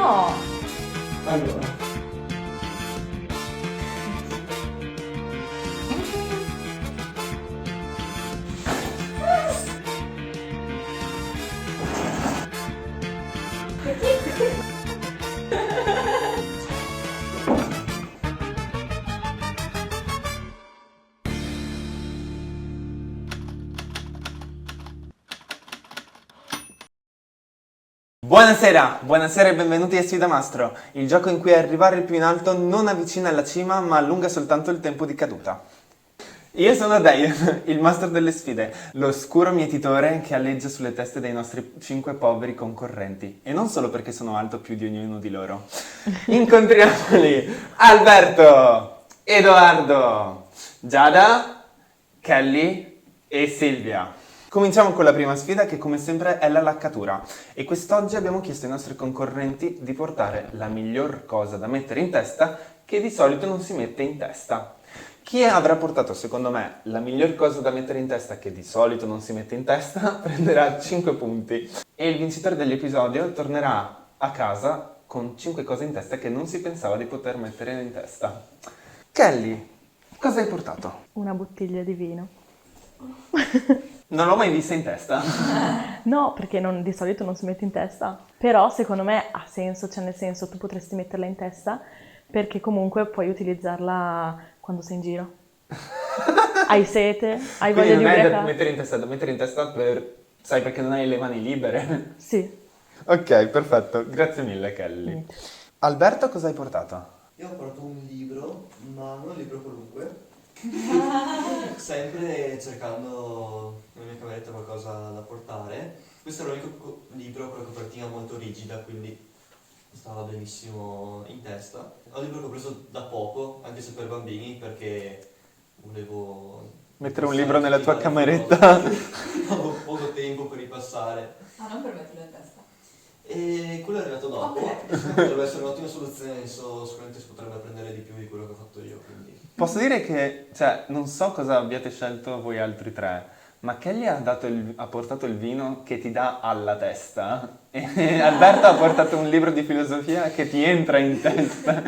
No! Allora. Buonasera e benvenuti a Sfida Mastro, il gioco in cui arrivare il più in alto non avvicina alla cima ma allunga soltanto il tempo di caduta. Io sono Dave, il mastro delle sfide, l'oscuro mietitore che alleggia sulle teste dei nostri 5 poveri concorrenti. E non solo perché sono alto più di ognuno di loro. Incontriamoli! Alberto, Edoardo, Giada, Kelly e Silvia. Cominciamo con la prima sfida che come sempre è la laccatura e quest'oggi abbiamo chiesto ai nostri concorrenti di portare la miglior cosa da mettere in testa che di solito non si mette in testa. Chi avrà portato secondo me la miglior cosa da mettere in testa che di solito non si mette in testa prenderà 5 punti e il vincitore dell'episodio tornerà a casa con 5 cose in testa che non si pensava di poter mettere in testa. Kelly, cosa hai portato? Una bottiglia di vino. Non l'ho mai vista in testa. No, perché di solito non si mette in testa. Però secondo me ha senso, cioè nel senso tu potresti metterla in testa perché comunque puoi utilizzarla quando sei in giro. Hai sete, hai Quindi voglia di non è da ubriacare. mettere in testa, è da mettere in testa per... Sai, perché non hai le mani libere. Sì. Ok, perfetto. Grazie mille, Kelly. Niente. Alberto, cosa hai portato? Io ho portato un libro, ma non un libro qualunque. Sempre cercando nella mia cameretta qualcosa da portare. Questo è l'unico libro con la copertina molto rigida, quindi stava benissimo in testa. È un libro che ho preso da poco, anche se per bambini, perché volevo... Mettere un libro nella tua ripassare tutte le cameretta? cose. Avevo poco tempo per ripassare. Ah, non per metterlo in testa. E quello è arrivato dopo. Ok. Potrebbe essere un'ottima soluzione, nel senso, sicuramente si potrebbe apprendere di più di quello che ho fatto io, quindi... Posso dire che, cioè, non so cosa abbiate scelto voi altri tre, ma Kelly ha portato il vino che ti dà alla testa e Alberto ha portato un libro di filosofia che ti entra in testa.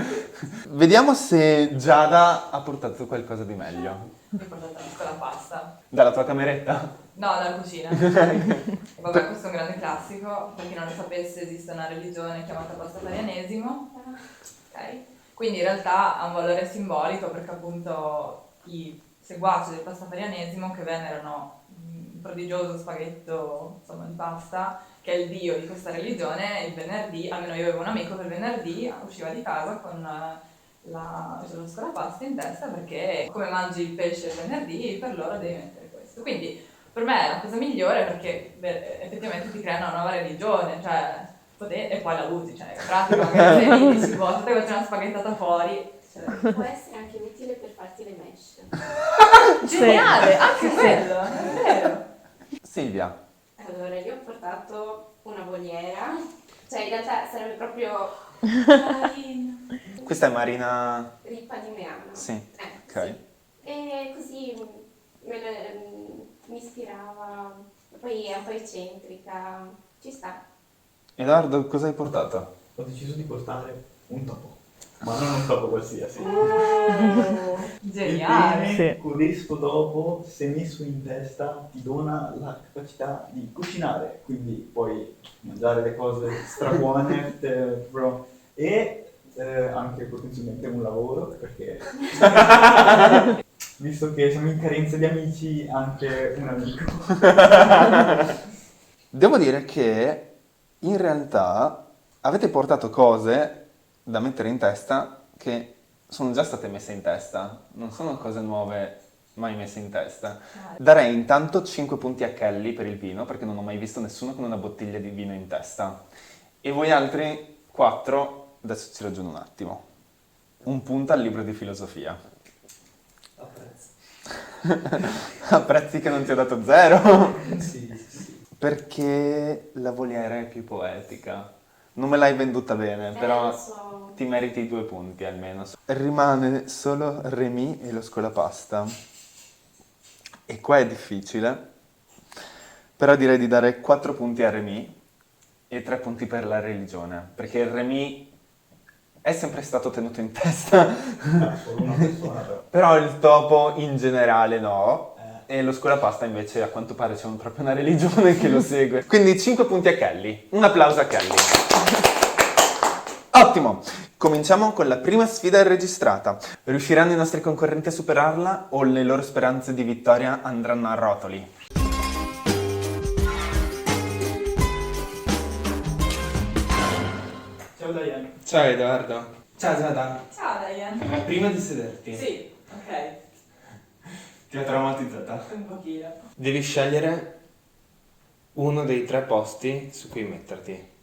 Vediamo se Giada ha portato qualcosa di meglio. Mi ho portato la pasta. Dalla tua cameretta? No, dalla cucina. Vabbè, questo è un grande classico. Per chi non lo sapesse, esiste una religione chiamata pastafarianesimo. Ok? Quindi in realtà ha un valore simbolico perché appunto i seguaci del pastafarianesimo che venerano un prodigioso spaghetto, insomma, di pasta, che è il dio di questa religione, il venerdì, almeno io avevo un amico che il venerdì usciva di casa con la scolapasta in testa perché come mangi il pesce il venerdì per loro devi mettere questo. Quindi per me è la cosa migliore perché effettivamente ti crea una nuova religione, cioè e poi la usi, cioè è pratica, magari sei si può, te c'è una spaghettata fuori. Può essere anche utile per farti le mesh. Geniale, anche Sì. quello, è vero. Silvia. Allora, io ho portato una voliera, cioè in realtà sarebbe proprio carino. Questa è Marina... Rippa di Meano. Sì, ok. Sì. E così mi ispirava, poi è un po' eccentrica, ci sta. Edoardo, cosa hai portato? Ho deciso di portare un topo, ma non un topo qualsiasi. Geniale. Sì. Questo topo, se messo in testa, ti dona la capacità di cucinare, quindi puoi mangiare le cose strabuone, e anche potenzialmente un lavoro, perché visto che siamo in carenza di amici, anche un amico. Devo dire che in realtà avete portato cose da mettere in testa che sono già state messe in testa, non sono cose nuove mai messe in testa. Darei intanto 5 punti a Kelly per il vino, perché non ho mai visto nessuno con una bottiglia di vino in testa. E voi altri 4, adesso ci ragiono un attimo. Un punto al libro di filosofia. Apprezzo. Apprezzi che non ti ho dato 0? Sì. Perché la voliera è più poetica. Non me l'hai venduta bene, però Lo so. ti meriti i 2 punti almeno. Rimane solo Remy e lo scolapasta. E qua è difficile, però direi di dare 4 punti a Remy e 3 punti per la religione, perché il re mi è sempre stato tenuto in testa. Solo una persona però. Però il topo in generale no. E lo scolapasta invece a quanto pare c'è proprio una religione che lo segue. Quindi 5 punti a Kelly. Un applauso a Kelly. Ottimo! Cominciamo con la prima sfida registrata. Riusciranno i nostri concorrenti a superarla o le loro speranze di vittoria andranno a rotoli? Ciao Diane. Ciao Edoardo. Ciao Giada. Ciao Diane. Prima di sederti. Sì, ok, Ti ho traumatizzata. un pochino. Devi scegliere uno dei 3 posti su cui metterti.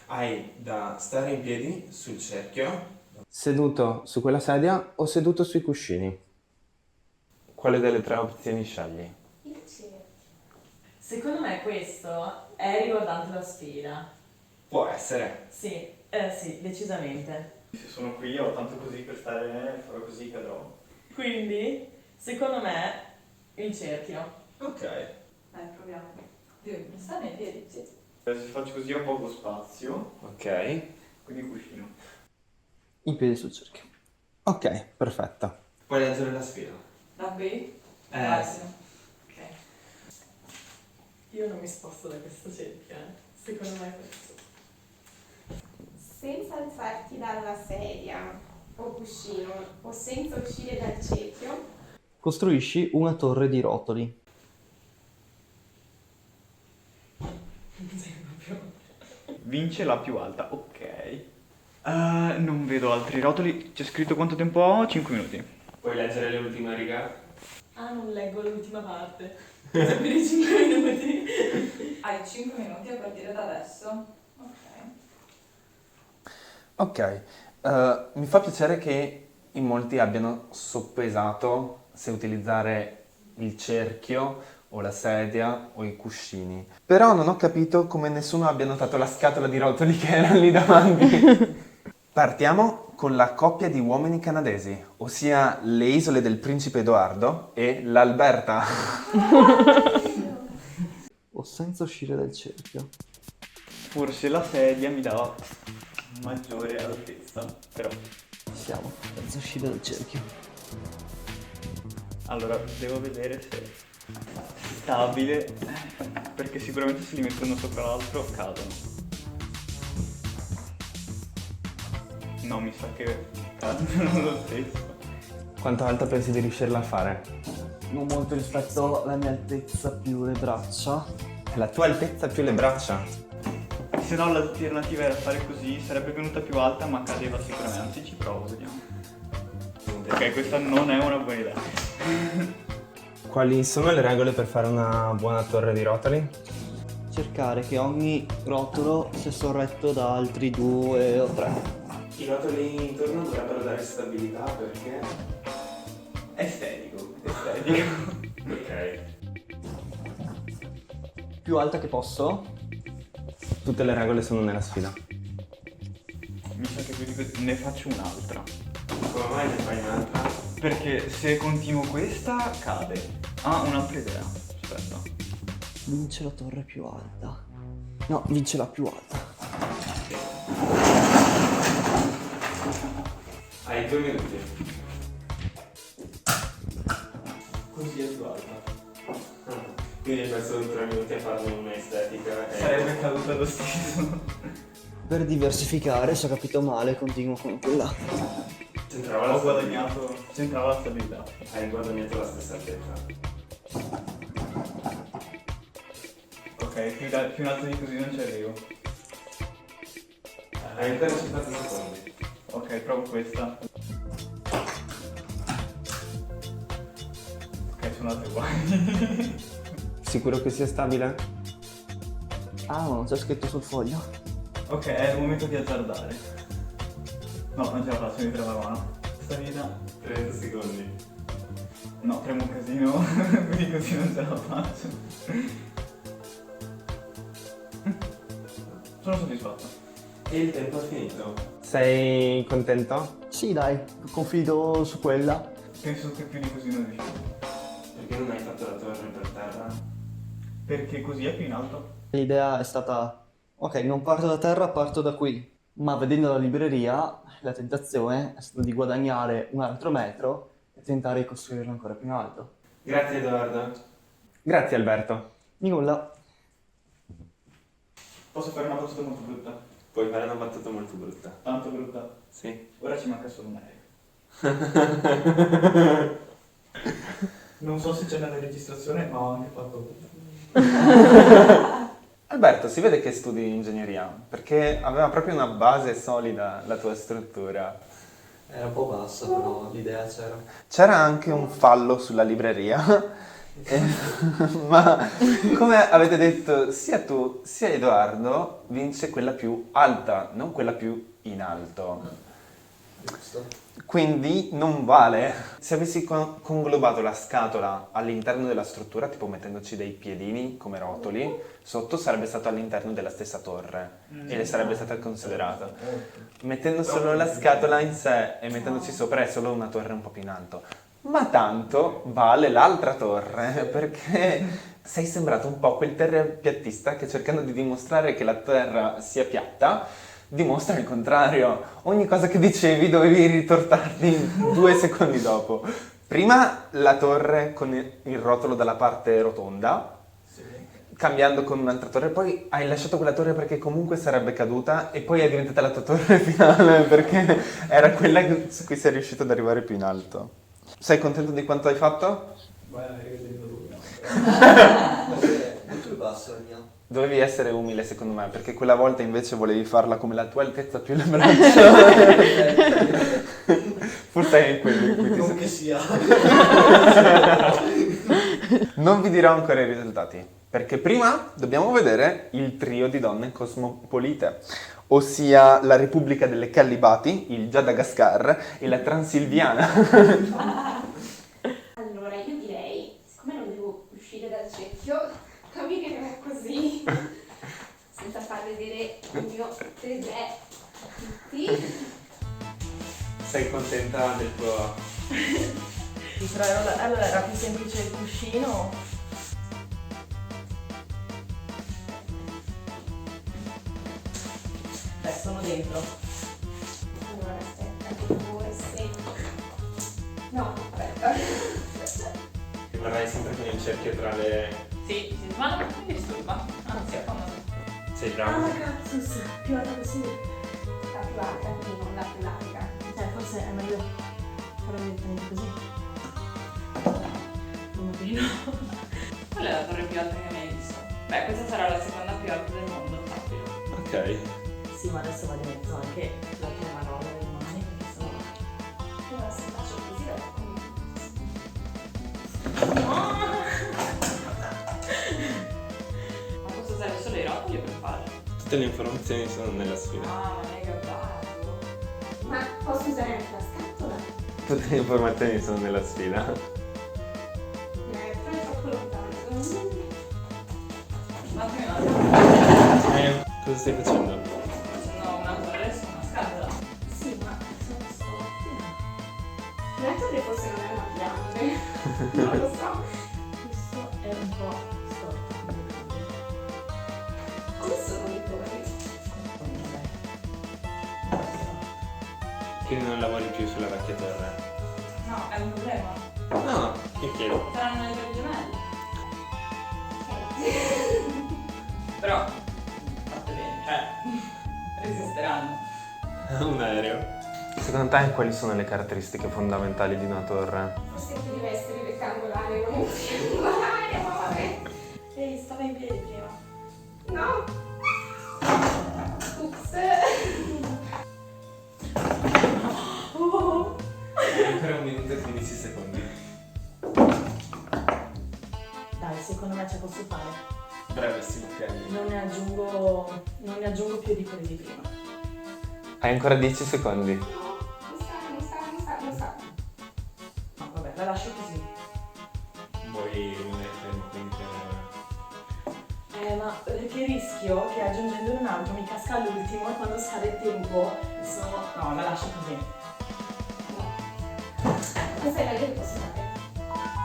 Hai da stare in piedi sul cerchio, seduto su quella sedia o seduto sui cuscini. Quale delle 3 opzioni scegli? Il cerchio. Secondo me questo è riguardante la sfida. Può essere. Sì, sì, decisamente. Se sono qui ho tanto così per stare, farò così cadrò. Quindi, secondo me, il cerchio. Ok. Dai, proviamo. Devi stare nei piedi, sì. Se faccio così ho poco spazio, Ok. quindi cuscino. In piedi sul cerchio. Ok, perfetto. Puoi leggere la sfida. Da qui? Sì. Sì. Ok. Io non mi sposto da questo cerchio, Secondo me è questo. Senza alzarti dalla sedia o cuscino o senza uscire dal cerchio, Costruisci una torre di rotoli. Vince la più alta, ok. Non vedo altri rotoli. C'è scritto quanto tempo ho? 5 minuti. Puoi leggere le ultime righe? Ah, non leggo l'ultima parte. Sempre di 5 minuti. Hai 5 minuti a partire da adesso. Ok. Ok. Mi fa piacere che in molti abbiano soppesato se utilizzare il cerchio o la sedia o i cuscini. Però non ho capito come nessuno abbia notato la scatola di rotoli che era lì davanti. Partiamo con la coppia di uomini canadesi, ossia le isole del Principe Edoardo e l'Alberta. O senza uscire dal cerchio. Forse la sedia mi dava maggiore altezza, però. Siamo senza uscire dal cerchio. Allora, devo vedere se è stabile, perché sicuramente se li metto uno sopra l'altro cadono. No, mi sa che cadono lo stesso. Quanto alta pensi di riuscirla a fare? Non molto rispetto alla mia altezza più le braccia. La tua altezza più le braccia. Se no l'alternativa era fare così, sarebbe venuta più alta ma cadeva sicuramente. Anzi, ci provo, vediamo. Ok, questa non è una buona idea. Quali sono le regole per fare una buona torre di rotoli? Cercare che ogni rotolo sia sorretto da altri 2 o 3. I rotoli intorno dovrebbero dare stabilità perché... Estetico. Ok. Più alta che posso? Tutte le regole sono nella sfida. Mi sa che più di così ne faccio un'altra. Come mai ne fai un'altra? Perché se continuo questa cade. Ah, un'altra idea. Aspetta. Vince la torre più alta. No, vince la più alta. Hai 2 minuti. Così è più alta. Quindi hai perso 3 minuti a farne un'estetica. Sarebbe caduta lo stesso. Per diversificare, se ho capito male, continuo con quella. C'entrava Ho guadagnato. C'entrava la stabilità. Hai guadagnato la stessa altezza. Ok, più in alto di così non ci arrivo. Hai ancora 50 secondi. Ok, provo questa. Ok, sono andate uguali. Sicuro che sia stabile? Ah, non c'è scritto sul foglio. Ok, è il momento di azzardare. No, non ce la faccio, mi trema la mano. Sta vita. 30 secondi. No, tremo un casino, quindi così non ce la faccio. Sono soddisfatto. E il tempo è finito. Sei contento? Sì, dai, confido su quella. Penso che più di così non riuscivo. Perché non hai fatto la torre per terra? Perché così è più in alto. L'idea è stata Ok, non parto da terra, parto da qui. Ma vedendo la libreria, la tentazione è stata di guadagnare un altro metro e tentare di costruirlo ancora più in alto. Grazie Edoardo. Grazie Alberto. Di nulla. Posso fare una battuta molto brutta? Puoi fare una battuta molto brutta. Tanto brutta. Sì. Ora ci manca solo un aereo. Non so se c'è nella registrazione, ma ho anche fatto... Alberto, si vede che studi ingegneria, perché aveva proprio una base solida la tua struttura. Era un po' bassa, però l'idea c'era. C'era anche un fallo sulla libreria, ma come avete detto sia tu sia Edoardo, vince quella più alta, non quella più in alto. Giusto. Quindi non vale. Se avessi conglobato la scatola all'interno della struttura, tipo mettendoci dei piedini come rotoli, sotto sarebbe stato all'interno della stessa torre e le sarebbe stata considerata. Mettendo solo la scatola in sé e mettendoci sopra è solo una torre un po' più in alto. Ma tanto vale l'altra torre, perché sei sembrato un po' quel terrapiattista che cercando di dimostrare che la terra sia piatta dimostra il contrario. Ogni cosa che dicevi dovevi ritortarti 2 secondi dopo. Prima la torre con il rotolo dalla parte rotonda, cambiando con un'altra torre, poi hai lasciato quella torre perché comunque sarebbe caduta e poi è diventata la tua torre finale perché era quella su cui sei riuscito ad arrivare più in alto. Sei contento di quanto hai fatto? Vai a rivedere lui, no? Molto più bassa la mia. Dovevi essere umile secondo me, perché quella volta invece volevi farla come la tua altezza più le braccia. Forse è quello in cui ti Non che sia. Non vi dirò ancora i risultati, perché prima dobbiamo vedere il trio di donne cosmopolite, ossia la Repubblica delle Callibati, il Madagascar e la Transilviana. Allora, io direi, siccome non devo uscire dal cerchio, cammineremo così, senza far vedere il mio tesè a tutti. Sei contenta del tuo... Allora era più semplice il cuscino. Sono dentro. Allora, aspetta, forse... No, aspetta. Rimarrai sempre con il cerchio tra le... Sì, ma non mi disturba, anzi è comodo. Sei Ah, bravo? cazzo, più alta così. La più alta, quindi non la più larga. Forse è meglio fare direttamente così. Un pochino. Qual è la torre più alta che hai mai visto? Beh, questa sarà la seconda più alta del mondo, sappilo. Ok. Sì, ma adesso va di mezzo anche la tua manovra delle mani, perché sennò... Allora, se faccio così, dopo... Ma posso usare solo i rotoli per farlo? Tutte le informazioni sono nella sfida. Ah, mega bravo. Ma posso usare anche la scatola? Tutte le informazioni sono nella sfida. Però è troppo lontano, secondo me. Un attimo, Cosa stai facendo? facendo una torre su una scatola. Sì, ma sono storti. La torre forse non è una piante. Non lo so. Questo è un po' storto. Come sono le torri? Quindi non lavori più sulla vecchia torre? No, è un problema. No, io chiedo. Saranno le due gemelle. Ok. Però, fatte bene, cioè, resisteranno. Un aereo. Secondo te quali sono le caratteristiche fondamentali di una torre? Forse che deve essere rettangolare, non triangolare, ma vabbè. Ehi, stava in piedi prima. No. Ups. Ancora 1 minuto e 15 secondi. Dai, secondo me ce la posso fare. Bravissimo, ok. Non ne aggiungo più di quelli di prima. Hai ancora 10 secondi. No, non sa. No, vabbè, la lascio così. Vuoi rimanere fermo quindi Ma che rischio che aggiungendo un altro mi casca all'ultimo e quando scade il tempo sono... No, la lascio così. Questa è la che posso fare.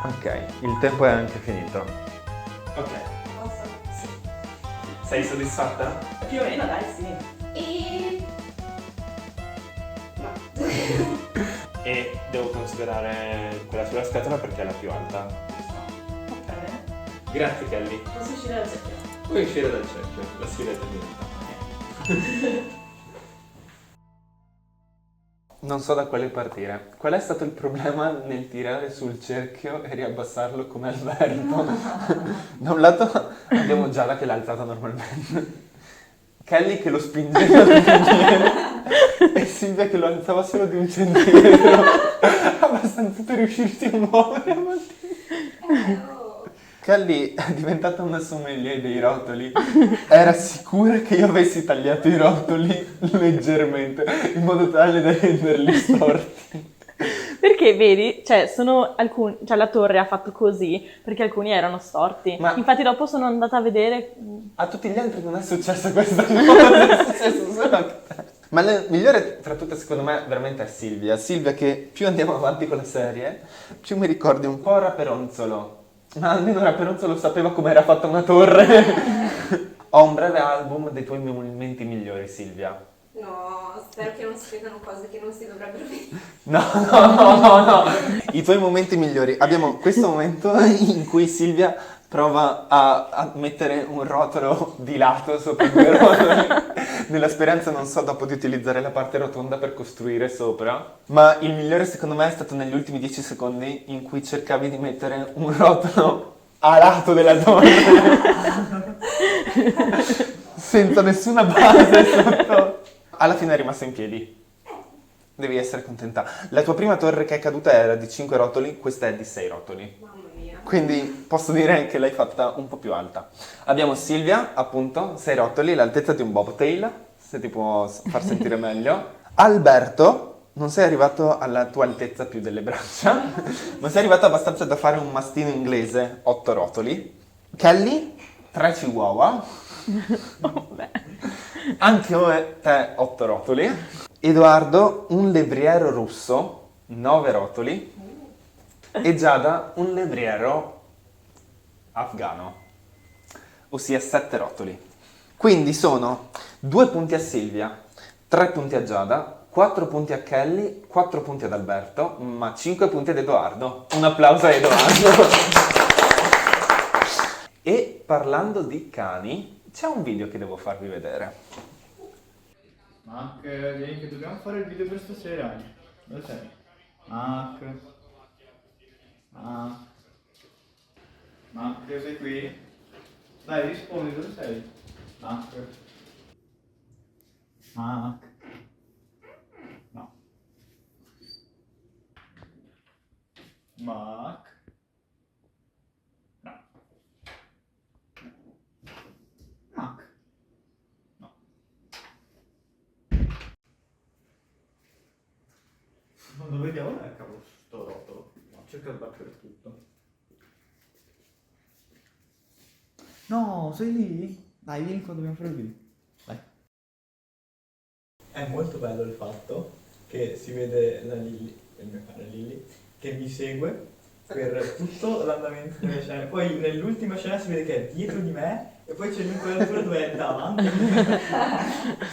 Ok, il tempo è anche finito. Ok. Posso? Sì. Sei soddisfatta? Più o meno, dai, sì. E... no. E devo considerare quella sulla scatola perché è la più alta. Ok. Grazie Kelly. Posso uscire dal cerchio? Puoi uscire dal cerchio, la sfida è terminata. Non so da quale partire. Qual è stato il problema nel tirare sul cerchio e riabbassarlo come Alberto? Da un lato abbiamo Giada che l'ha alzata normalmente, Kelly che lo spingeva e Silvia che lo alzava solo di un centimetro, abbastanza per riuscirsi a muovere. Oh. Kelly è diventata una sommelier dei rotoli. Era sicura che io avessi tagliato i rotoli leggermente, in modo tale da renderli storti. Perché vedi, cioè sono alcuni, cioè la torre ha fatto così perché alcuni erano storti. Ma- Infatti dopo sono andata a vedere. A tutti gli altri non è successa questa cosa, è successo solo a te. Ma la migliore tra tutte secondo me veramente è Silvia. Silvia che più andiamo avanti con la serie, più mi ricordi un po' Raperonzolo. Ma almeno Raperonzolo sapeva come era fatta una torre. Ho un breve album dei tuoi momenti migliori, Silvia. No, spero che non si vedano cose che non si dovrebbero vedere. No. I tuoi momenti migliori. Abbiamo questo momento in cui Silvia prova a mettere un rotolo di lato sopra due rotoli, nella speranza, non so, dopo di utilizzare la parte rotonda per costruire sopra. Ma il migliore secondo me è stato negli ultimi 10 secondi in cui cercavi di mettere un rotolo a lato della torre. Senza nessuna base sotto. Alla fine è rimasta in piedi. Devi essere contenta. La tua prima torre che è caduta era di 5 rotoli, questa è di 6 rotoli. Mamma mia. Quindi posso dire che l'hai fatta un po' più alta. Abbiamo Silvia, appunto, 6 rotoli, l'altezza di un bobtail, se ti può far sentire meglio. Alberto, non sei arrivato alla tua altezza più delle braccia, ma sei arrivato abbastanza da fare un mastino inglese, 8 rotoli. Kelly, 3 chihuahua. Vabbè. Anche te 8 rotoli. Edoardo un levriero russo, 9 rotoli. E Giada un levriero afgano, ossia 7 rotoli. Quindi sono 2 punti a Silvia, 3 punti a Giada, 4 punti a Kelly, 4 punti ad Alberto, ma 5 punti ad Edoardo. Un applauso a Edoardo. E parlando di cani, c'è un video che devo farvi vedere. Mac, vieni che dobbiamo fare il video per stasera. Dove sei? Mac. Mac, sei qui? Dai, rispondi, dove sei? Mac. No. Mac. No. Mac. No. Non lo vediamo là, cavolo, sto rotolo. No, cerca di battere tutto. No, sei lì? Dai, vieni qua, dobbiamo fare il video. Dai. È molto bello il fatto che si vede la Lilly, il mio cane Lilly, che mi segue per tutto l'andamento delle scene. Poi nell'ultima scena si vede che è dietro di me e poi c'è l'inquadratura dove è davanti.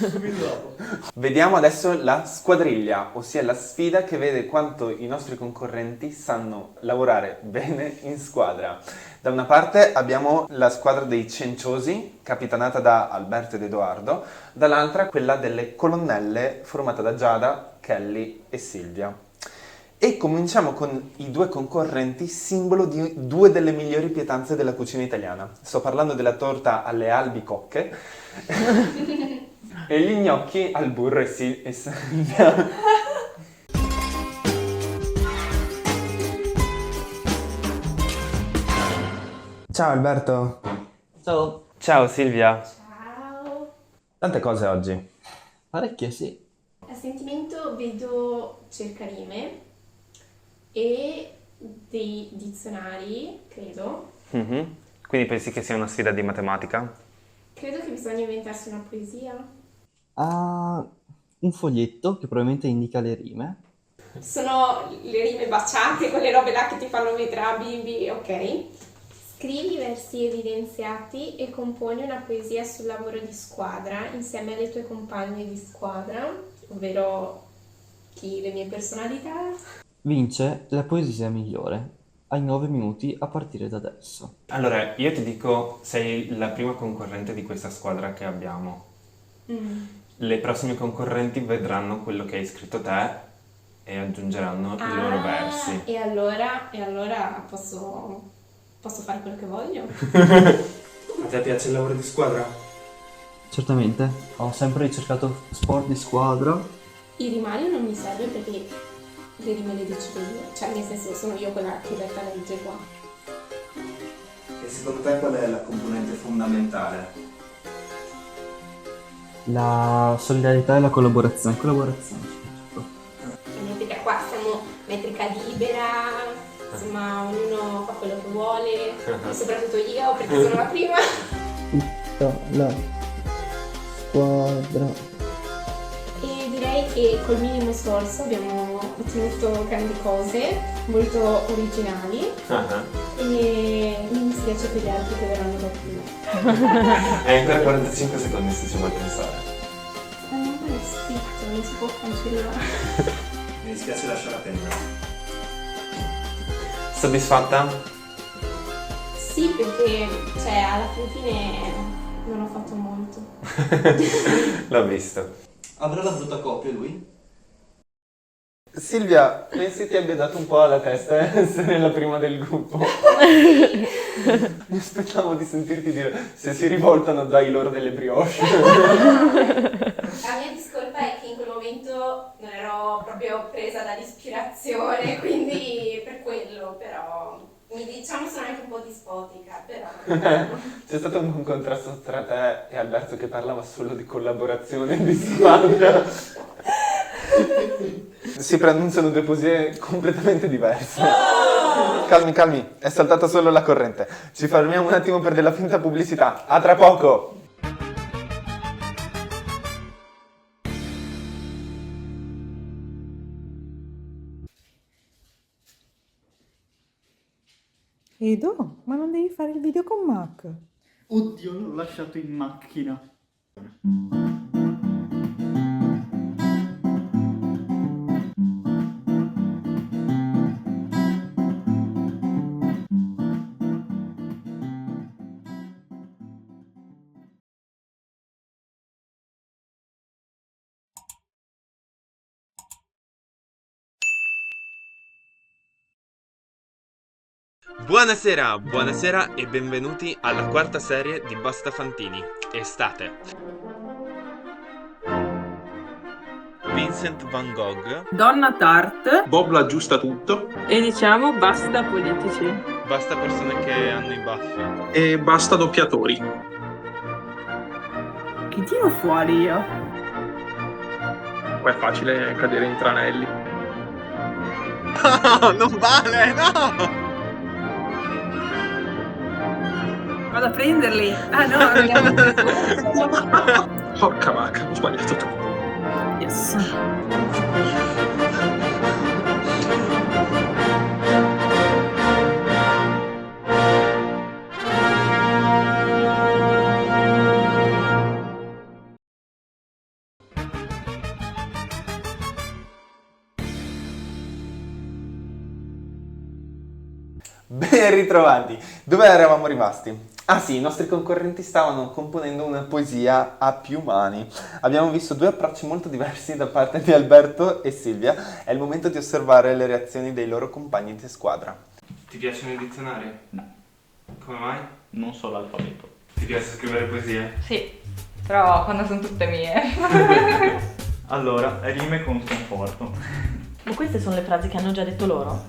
Subito dopo. Vediamo adesso la squadriglia, ossia la sfida che vede quanto i nostri concorrenti sanno lavorare bene in squadra. Da una parte abbiamo la squadra dei cenciosi, capitanata da Alberto ed Edoardo, dall'altra quella delle colonnelle, formata da Giada, Kelly e Silvia. E cominciamo con i 2 concorrenti, simbolo di 2 delle migliori pietanze della cucina italiana. Sto parlando della torta alle albicocche e gli gnocchi al burro e Silvia. Ciao Alberto. Ciao. Ciao Silvia. Ciao. Tante cose oggi. Parecchie, sì. A sentimento vedo cercarime e dei dizionari, credo. Mhm. Quindi pensi che sia una sfida di matematica? Credo che bisogna inventarsi una poesia. Ha un foglietto che probabilmente indica le rime. Sono le rime baciate, quelle robe là che ti fanno vedere a bimbi, ok. Scrivi versi evidenziati e componi una poesia sul lavoro di squadra insieme alle tue compagne di squadra, ovvero le mie personalità. Vince la poesia migliore. Hai 9 minuti a partire da adesso. Allora, io ti dico, sei la prima concorrente di questa squadra che abbiamo. Le prossime concorrenti vedranno quello che hai scritto te e aggiungeranno i loro versi. E allora posso fare quello che voglio? A te piace il lavoro di squadra? Certamente, ho sempre ricercato sport di squadra. Il rimario non mi serve perché le rime le decido io, cioè nel senso sono io quella che detta la legge qua. E secondo te qual è la componente fondamentale? La solidarietà e la collaborazione. Collaborazione, certo. Metrica qua siamo metrica libera, insomma ognuno fa quello che vuole, e soprattutto io perché sono la prima. La squadra. E direi che col minimo sforzo abbiamo ottenuto grandi cose, molto originali e mi dispiace per gli altri che verranno dopo di me. Hai ancora 45 secondi se ci vuoi pensare. Non è scritto, non si può cancellare. Mi dispiace lasciare la penna. Soddisfatta? Sì, perché cioè, alla fine non ho fatto molto. L'ho visto. Avrà la brutta coppia lui? Silvia, pensi ti abbia dato un po' alla testa essere la prima del gruppo? Mi aspettavo di sentirti dire se si rivoltano dai loro delle brioche. La mia discolpa è che in quel momento non ero proprio presa dall'ispirazione, quindi per quello, però diciamo sono anche un po' dispotica, però. C'è stato un buon contrasto tra te e Alberto che parlava solo di collaborazione e di squadra. Si pronunciano due poesie completamente diverse. Calmi, è saltata solo la corrente. Ci fermiamo un attimo per della finta pubblicità. A tra poco! Edo, ma non devi fare il video con Mac? Oddio, l'ho lasciato in macchina. Buonasera e benvenuti alla quarta serie di Basta Fantini, Estate. Vincent van Gogh, Donna Tart Bob l'aggiusta tutto e diciamo basta politici. basta persone che hanno i baffi. e basta doppiatori. Chi tiro fuori io? Qua è facile cadere in tranelli. No, non vale, no! Vado a prenderli. Ah no, Porca vacca, ho sbagliato tutto. yes. Ben ritrovati! Dove eravamo rimasti? Ah sì, i nostri concorrenti stavano componendo una poesia a più mani. Abbiamo visto due approcci molto diversi da parte di Alberto e Silvia. È il momento di osservare le reazioni dei loro compagni di squadra. Ti piacciono i dizionari? No. Come mai? Non so l'alfabeto. Ti piace scrivere poesie? Sì, però quando sono tutte mie. Allora, rime con sconforto. Ma queste sono le frasi che hanno già detto loro?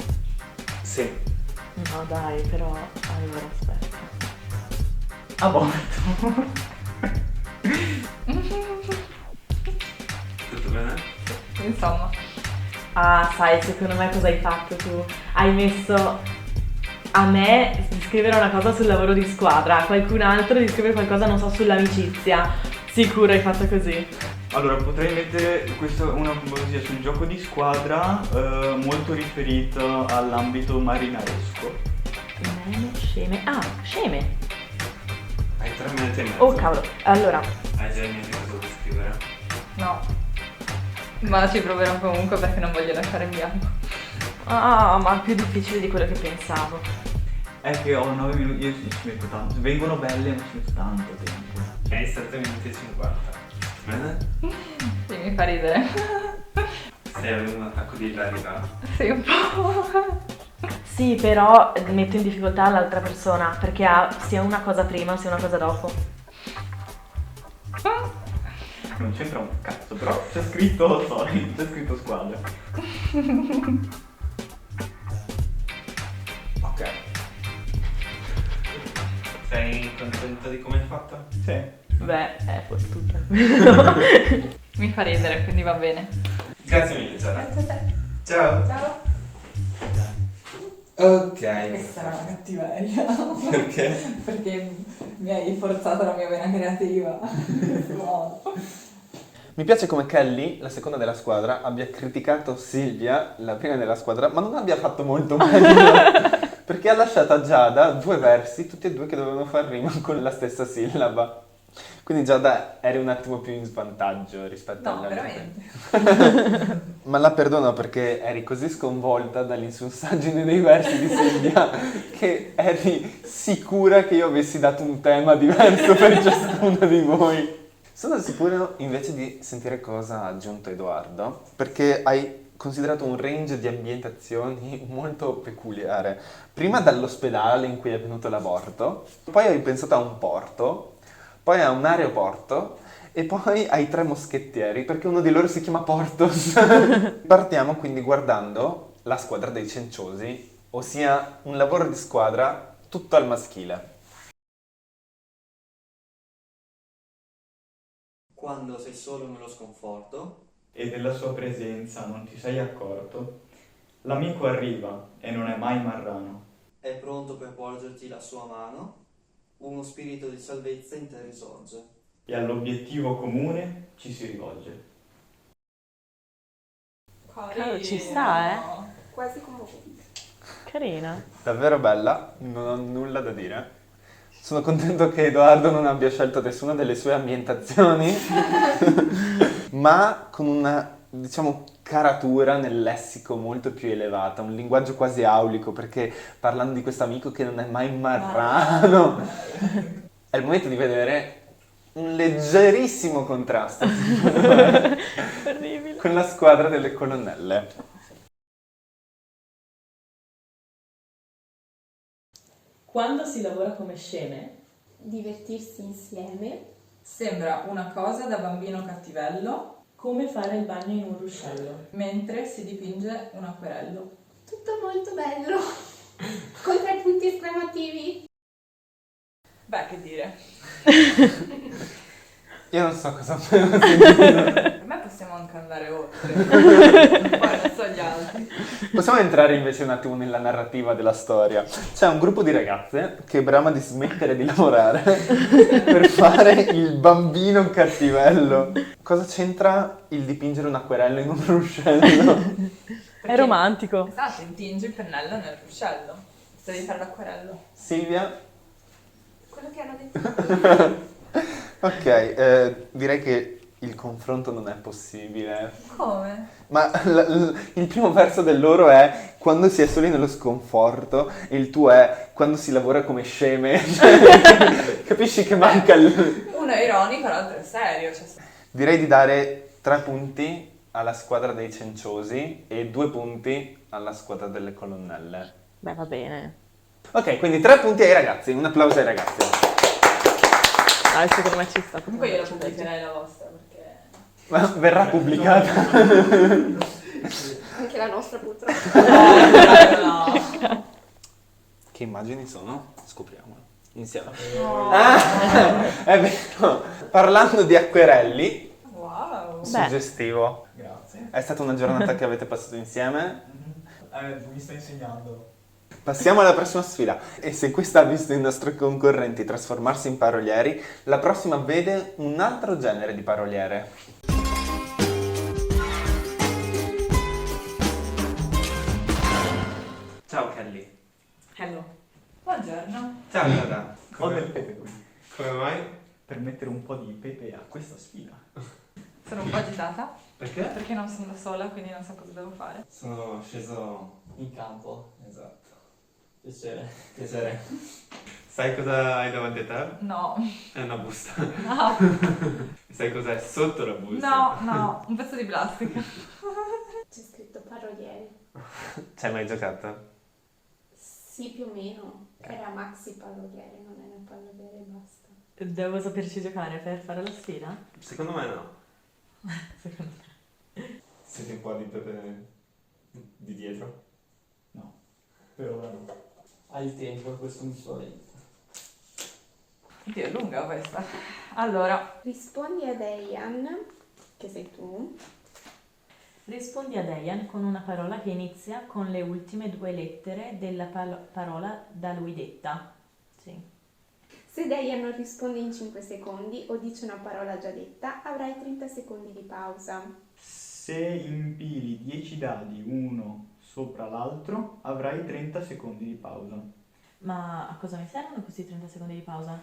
Sì. No dai, però allora aspetta. Aborto. Tutto bene? Insomma. Ah, sai, secondo me cosa hai fatto tu? Hai messo a me di scrivere una cosa sul lavoro di squadra, a qualcun altro di scrivere qualcosa, non so, sull'amicizia. Sicuro hai fatto così. Allora, potrei mettere una poesia sul gioco di squadra molto riferita all'ambito marinaresco. Sceme. Ah, sceme. Hai 3 minuti e mezzo. Oh cavolo. Allora, Hai già niente cosa vuoi scrivere? No. Ma ci proverò comunque perché non voglio lasciare in bianco. ma è più difficile di quello che pensavo. È che ho 9 minuti, io ci metto tanto. Vengono belle, ma ci metto tanto tempo. Hai 7 minuti e 50. Bene? Sì, mi fa ridere. Stai avendo un attacco di ilarità. Sì, un po'. Sì, però metto in difficoltà l'altra persona perché ha sia una cosa prima sia una cosa dopo. Non c'entra un cazzo, però c'è scritto, sorry, c'è scritto squadra. Ok. Sei contento di come hai fatto? Sì. Beh, forse tutta. Mi fa ridere, quindi va bene. Grazie mille, Giada. Grazie a te. Ciao. Ciao. Ok. Questa era una cattiveria. Perché? Perché mi hai forzato la mia vena creativa. No. Mi piace come Kelly, la seconda della squadra, abbia criticato Silvia, la prima della squadra, ma non abbia fatto molto meglio. Perché ha lasciato a Giada 2 versi, tutti e 2 che dovevano far rima con la stessa sillaba. Quindi Giada eri un attimo più in svantaggio rispetto No, alle veramente. Ma la perdono perché eri così sconvolta dall'insussaggine dei versi di Silvia che eri sicura che io avessi dato un tema diverso per ciascuno di voi. Sono sicuro invece di sentire cosa ha aggiunto Edoardo, perché hai considerato un range di ambientazioni molto peculiare. Prima dall'ospedale in cui è avvenuto l'aborto, poi hai pensato a un porto, poi a un aeroporto e poi ai 3 moschettieri, perché uno di loro si chiama Porthos. Partiamo quindi guardando la squadra dei Cenciosi, ossia un lavoro di squadra tutto al maschile. Quando sei solo nello sconforto, E della sua presenza non ti sei accorto, l'amico arriva e non è mai marrano. è pronto per porgerti la sua mano, uno spirito di salvezza in te risorge. E all'obiettivo comune ci si rivolge. Cavolo, ci sta, Quasi commovente. Carina. Davvero bella, non ho nulla da dire. Sono contento che Edoardo non abbia scelto nessuna delle sue ambientazioni, ma con una, diciamo, caratura nel lessico molto più elevata, un linguaggio quasi aulico, perché parlando di questo amico che non è mai marrano, è il momento di vedere un leggerissimo contrasto con la squadra delle colonnelle. Quando si lavora come sceme, Divertirsi insieme. Sembra una cosa da bambino cattivello, come fare il bagno in un ruscello. mentre si dipinge un acquerello. Tutto molto bello. Con 3 punti esclamativi. Beh, che dire. Io non so cosa avevo sentito. Per me possiamo anche andare oltre. Poi non so gli altri. Possiamo entrare invece un attimo nella narrativa della storia. C'è un gruppo di ragazze che brama di smettere di lavorare per fare il bambino cattivello. Cosa c'entra il dipingere un acquerello in un ruscello? È romantico. Esatto, intingi il pennello nel ruscello. Se devi fare l'acquerello. Silvia? Quello che hanno detto. Ok, direi che il confronto non è possibile. Come? Ma il primo verso del loro è quando si è soli nello sconforto e il tuo è quando si lavora come sceme. Capisci che manca il... Uno è ironico, l'altro è serio. Cioè... Direi di dare 3 punti alla squadra dei Cenciosi e 2 punti alla squadra delle colonnelle. Beh, va bene. Ok, quindi 3 punti ai ragazzi. Un applauso ai ragazzi. Ah, secondo me ci sta. Comunque io la pubblicherei la vostra perché... Ma verrà pubblicata. Anche la nostra purtroppo. No. Che immagini sono? Scopriamolo insieme. No. È vero. Parlando di acquerelli, Wow. suggestivo. Grazie. È stata una giornata che avete passato insieme. Mi sta insegnando. Passiamo alla prossima sfida. E se questa ha visto i nostri concorrenti trasformarsi in parolieri, la prossima vede un altro genere di paroliere. Ciao Kelly. Hello. Buongiorno. Buongiorno. Ciao Giada. Ho del pepe qui. Come mai? Per mettere un po' di pepe a questa sfida. Sono un po' agitata Perché? perché non sono da sola, quindi non so cosa devo fare. Sono sceso... In campo. Esatto. Piacere. Piacere. Sai cosa hai davanti a te? No, È una busta. no, Sai cos'è sotto la busta? no, un pezzo di plastica. C'è scritto parolieri. Ci hai mai giocato? Sì, più o meno. Era maxi paroliere, non era paroliere e basta. Devo saperci giocare per fare la sfida? Secondo me no. Secondo me. Senti un po' di pepe di dietro? No, per ora no. Hai il tempo, questo mi spaventa. Oddio, è lunga questa. Allora, Rispondi ad Eian, che sei tu. Rispondi a Diane con una parola che inizia con le ultime 2 lettere della parola da lui detta. Sì. Se Eian non risponde in 5 secondi o dice una parola già detta, avrai 30 secondi di pausa. Se impili 10 dadi uno sopra l'altro, avrai 30 secondi di pausa. Ma a cosa mi servono questi 30 secondi di pausa?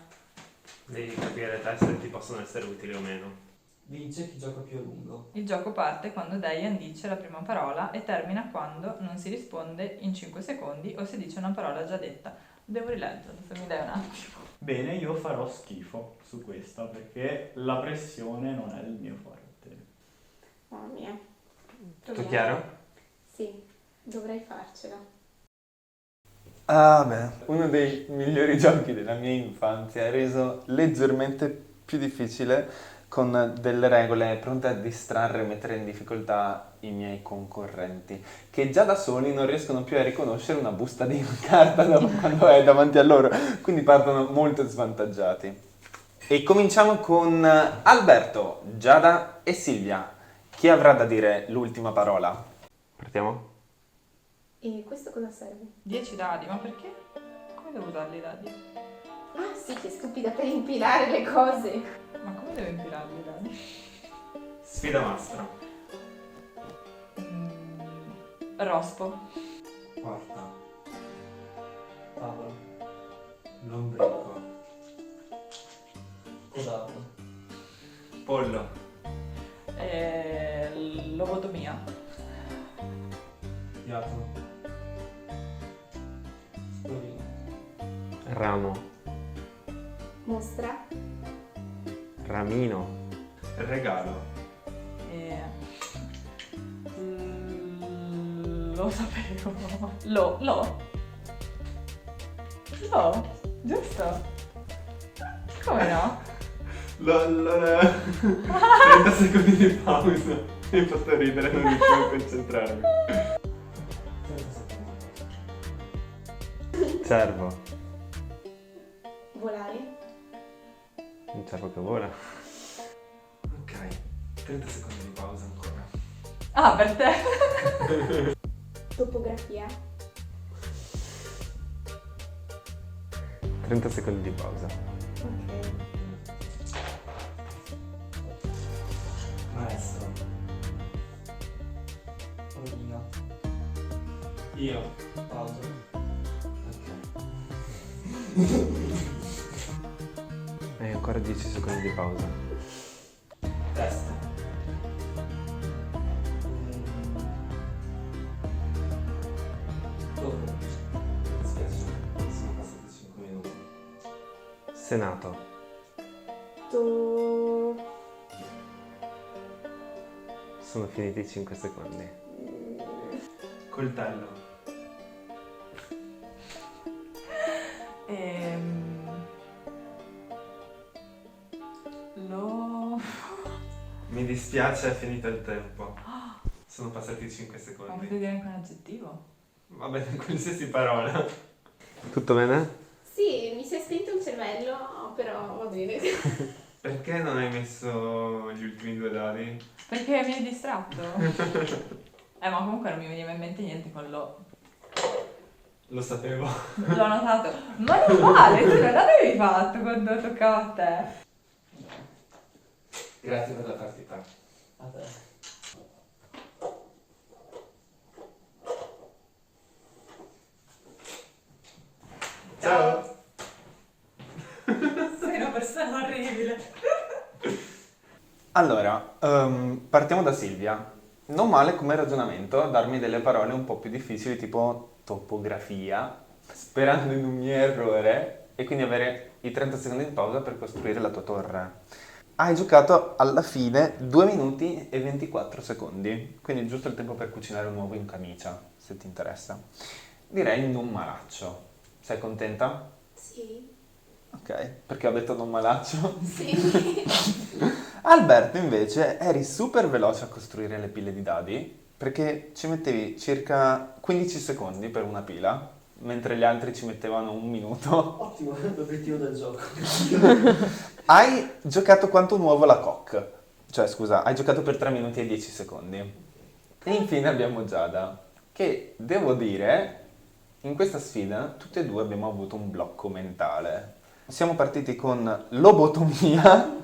Devi capire te se ti possono essere utili o meno. Vince chi gioca più a lungo. il gioco parte quando Diane dice la prima parola e termina quando non si risponde in 5 secondi o si dice una parola già detta. Devo rileggerlo, se mi dai un attimo. Bene, io farò schifo su questa perché la pressione non è il mio forte. Mamma mia. Tutto chiaro? Sì, dovrei farcela. Ah beh, uno dei migliori giochi della mia infanzia, reso leggermente più difficile con delle regole pronte a distrarre e mettere in difficoltà i miei concorrenti, che già da soli non riescono più a riconoscere una busta di carta quando è davanti a loro, quindi partono molto svantaggiati. E cominciamo con Alberto, Giada e Silvia. Chi avrà da dire l'ultima parola? Partiamo? E questo cosa serve? 10 dadi, ma perché? Come devo usarli i dadi? Ah sì, che stupida per impilare le cose. Ma come devo impirarli i dadi? Sfida mastro. Rospo. Quarta. Tavola. Lombrico. Codardo. Pollo. Lobotomia. Piatto. Rovina. Ramo. Mostra. Ramino. Regalo. Lo sapevo. Lo, giusto? Come no? 30 secondi di pausa. Mi hai fatto ridere, non riuscivo a concentrarmi. 30 secondi. Cervo. Volare. Un cervo che vola. Ok, 30 secondi di pausa ancora. Ah, per te. Topografia. 30 secondi di pausa. Ok. Maestro. Rovina. Io. Pausa. Hai ancora 10 secondi di pausa. Testa. Dopo. Mi spiace, sono passati 5 minuti. Senato. Sono finiti i 5 secondi. Coltello. Mi dispiace, è finito il tempo. Sono passati 5 Ma secondi. potete dire anche un aggettivo? Va bene, qualsiasi parola. Tutto bene? Sì, mi si è spento il cervello, però va bene. Perché non hai messo gli ultimi 2 dadi? Perché mi hai distratto? Ma comunque non mi veniva in mente niente con lo. Lo sapevo. L'ho notato. Ma non vale, tu non l'avevi fatto quando toccava a te. Grazie per la partita. A te. Ciao! Allora, partiamo da Silvia. Non male come ragionamento darmi delle parole un po' più difficili tipo topografia, sperando in un mio errore e quindi avere i 30 secondi di pausa per costruire la tua torre. Hai giocato alla fine 2 minuti e 24 secondi, quindi giusto il tempo per cucinare un uovo in camicia, se ti interessa. Direi non malaccio. Sei contenta? Sì. Ok, perché ho detto non malaccio? Sì. Alberto invece eri super veloce a costruire le pile di dadi perché ci mettevi circa 15 secondi per una pila, mentre gli altri ci mettevano 1 minuto. Ottimo, l'obiettivo del gioco. Hai giocato quanto un uovo alla coque, cioè scusa, hai giocato per 3 minuti e 10 secondi. E infine abbiamo Giada, che devo dire, in questa sfida tutti e due abbiamo avuto un blocco mentale. Siamo partiti con lobotomia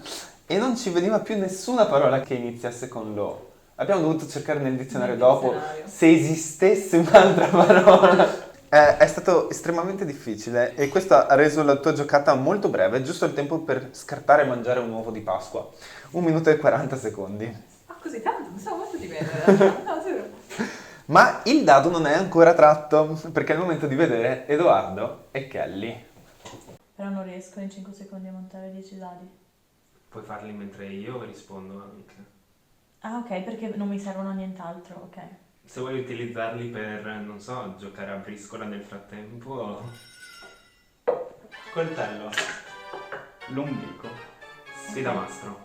e non ci veniva più nessuna parola che iniziasse con lo. Abbiamo dovuto cercare nel dizionario dopo se esistesse un'altra parola. È stato estremamente difficile e questo ha reso la tua giocata molto breve, giusto il tempo per scartare e mangiare un uovo di Pasqua. 1 minuto e 40 secondi. Ah, così tanto? Pensavo molto di meno in realtà. No, giuro. Ma il dado non è ancora tratto, perché è il momento di vedere Edoardo e Kelly. Però non riesco in 5 secondi a montare 10 dadi. Puoi farli mentre io rispondo anche. Ah, ok, perché non mi servono a nient'altro, ok. Se vuoi utilizzarli per, non so, giocare a briscola nel frattempo. Coltello. L'omblico. Sfida mastro.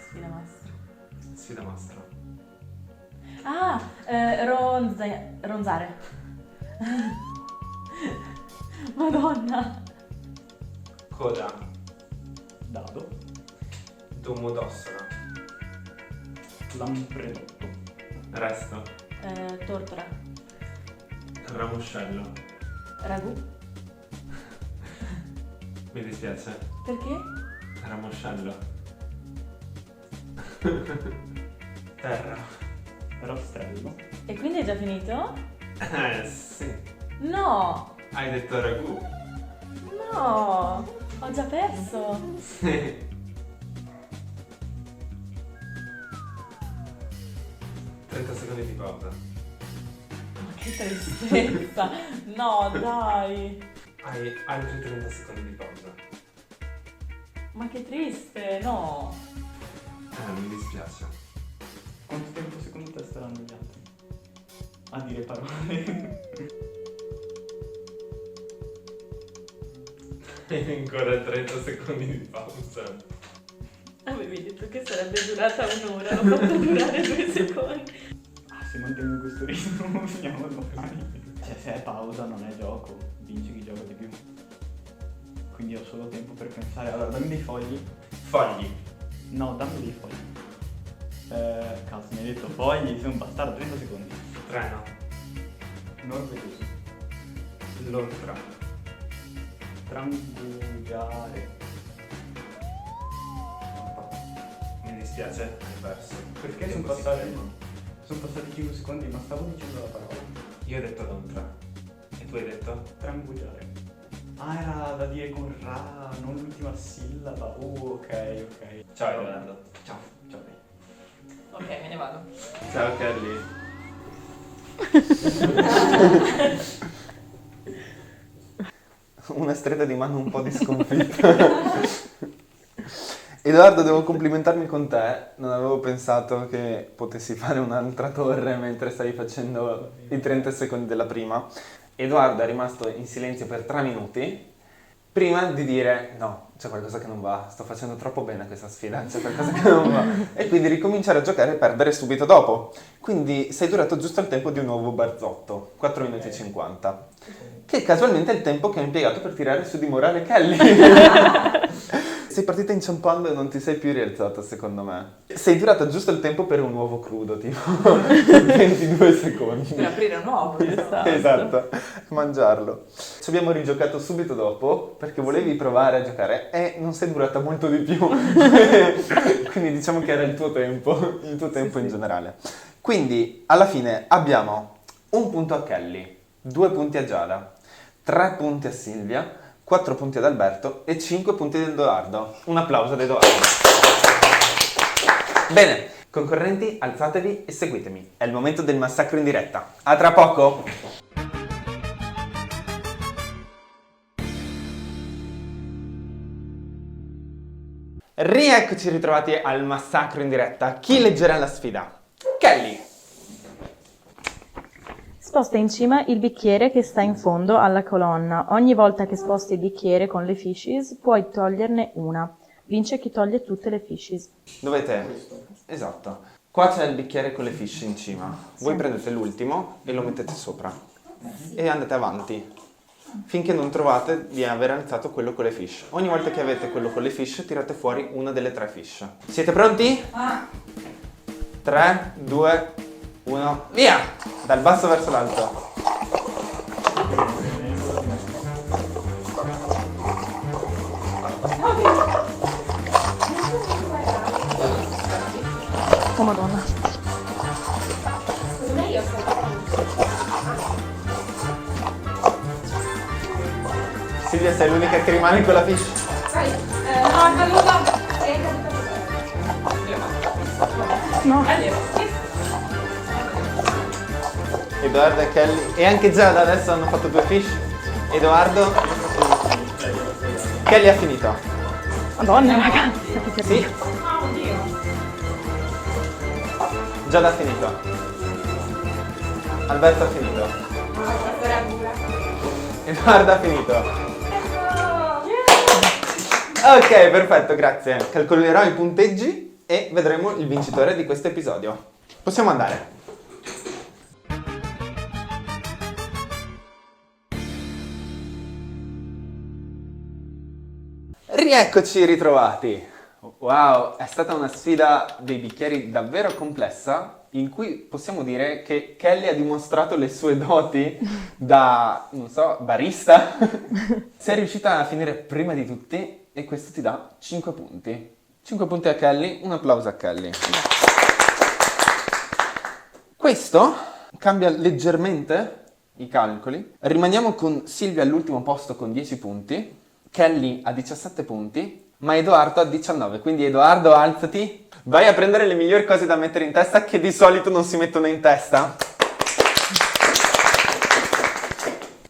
Sfida mastro. Sfida mastro. Ah, ronzare. Madonna. Coda. Dado. Domodossola. Lampredotto. Resto. Tortora. Ramoscello. Ragù. Mi dispiace. Perché? Ramoscello. Terra. Rastrello. E quindi è già finito? Sì. No! Hai detto ragù. No! Ho già perso. Sì. 30 secondi di pausa. Ma che tristezza! No, dai! Hai altri 30 secondi di pausa. Ma che triste, no! Mi dispiace. Quanto tempo secondo te staranno gli altri a dire parole? Ancora 30 secondi di pausa. Avevi detto che sarebbe durata un'ora, l'ho fatto durare 2 secondi. Se mantengo questo ritmo finiamo domani. Cioè, se è pausa non è gioco, vince chi gioca di più. Quindi ho solo tempo per pensare. Allora, dammi dei fogli. Fogli. No, dammi dei fogli. Cazzo, mi hai detto fogli, sei un bastardo, 30 secondi. Treno. Norvegoso. Lontra. Trangugiare. Mi dispiace, hai perso. Perché Tempo sono passati 5 secondi, ma stavo dicendo la parola. Io ho detto lontra. E tu hai detto? Trangugiare. Ah, era da dire con ra, non l'ultima sillaba. Ok. Ciao Edoardo. Ciao. Ok, me ne vado. Ciao Kelly. Una stretta di mano un po' di sconfitta. Edoardo, devo complimentarmi con te. Non avevo pensato che potessi fare un'altra torre mentre stavi facendo i 30 secondi della prima. Edoardo è rimasto in silenzio per 3 minuti prima di dire no, c'è qualcosa che non va, sto facendo troppo bene questa sfida, c'è qualcosa che non va. E quindi ricominciare a giocare e perdere subito dopo. Quindi sei durato giusto il tempo di un nuovo barzotto, 4 minuti e 50. Che casualmente è il tempo che ho impiegato per tirare su di morale Kelly. Sei partita inciampando e non ti sei più rialzata, secondo me. Sei durata giusto il tempo per un uovo crudo, tipo 22 secondi. Per aprire un uovo, Esatto, mangiarlo. Ci abbiamo rigiocato subito dopo perché volevi provare a giocare e non sei durata molto di più. Quindi diciamo che era il tuo tempo in generale. Quindi alla fine abbiamo 1 punto a Kelly, 2 punti a Giada, 3 punti a Silvia, 4 punti ad Alberto e 5 punti ad Edoardo. Un applauso ad Edoardo. Bene, concorrenti, alzatevi e seguitemi. È il momento del massacro in diretta. A tra poco! Rieccoci ritrovati al massacro in diretta. Chi leggerà la sfida? Kelly! Sposta in cima il bicchiere che sta in fondo alla colonna. Ogni volta che sposti il bicchiere con le fishes, puoi toglierne una. Vince chi toglie tutte le fishes. Dovete... Esatto. Qua c'è il bicchiere con le fish in cima. Voi prendete l'ultimo e lo mettete sopra. E andate avanti. Finché non trovate di aver alzato quello con le fish. Ogni volta che avete quello con le fish, tirate fuori una delle 3 fish. Siete pronti? 3, 2, 1, via! Dal basso verso l'alto. Oh madonna. Secondo me io Silvia, sei l'unica che rimane con la fish. No. Edoardo e Kelly. E anche Giada adesso hanno fatto 2 fish. Edoardo. Kelly ha finito. Madonna ragazzi. Sì. Giada ha finito. Alberto ha finito. Edoardo ha finito. Ok, perfetto, grazie. Calcolerò i punteggi e vedremo il vincitore di questo episodio. Possiamo andare. Rieccoci ritrovati. Wow, è stata una sfida dei bicchieri davvero complessa, in cui possiamo dire che Kelly ha dimostrato le sue doti da, non so, barista. Sei riuscita a finire prima di tutti e questo ti dà 5 punti. 5 punti a Kelly, un applauso a Kelly. Questo cambia leggermente i calcoli. Rimaniamo con Silvia all'ultimo posto con 10 punti, Kelly a 17 punti, ma Edoardo a 19, quindi Edoardo alzati, vai a prendere le migliori cose da mettere in testa che di solito non si mettono in testa.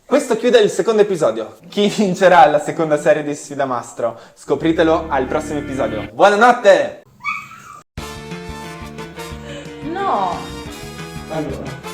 Questo chiude il secondo episodio. Chi vincerà la seconda serie di Sfida Mastro? Scopritelo al prossimo episodio. Buonanotte! No! Allora.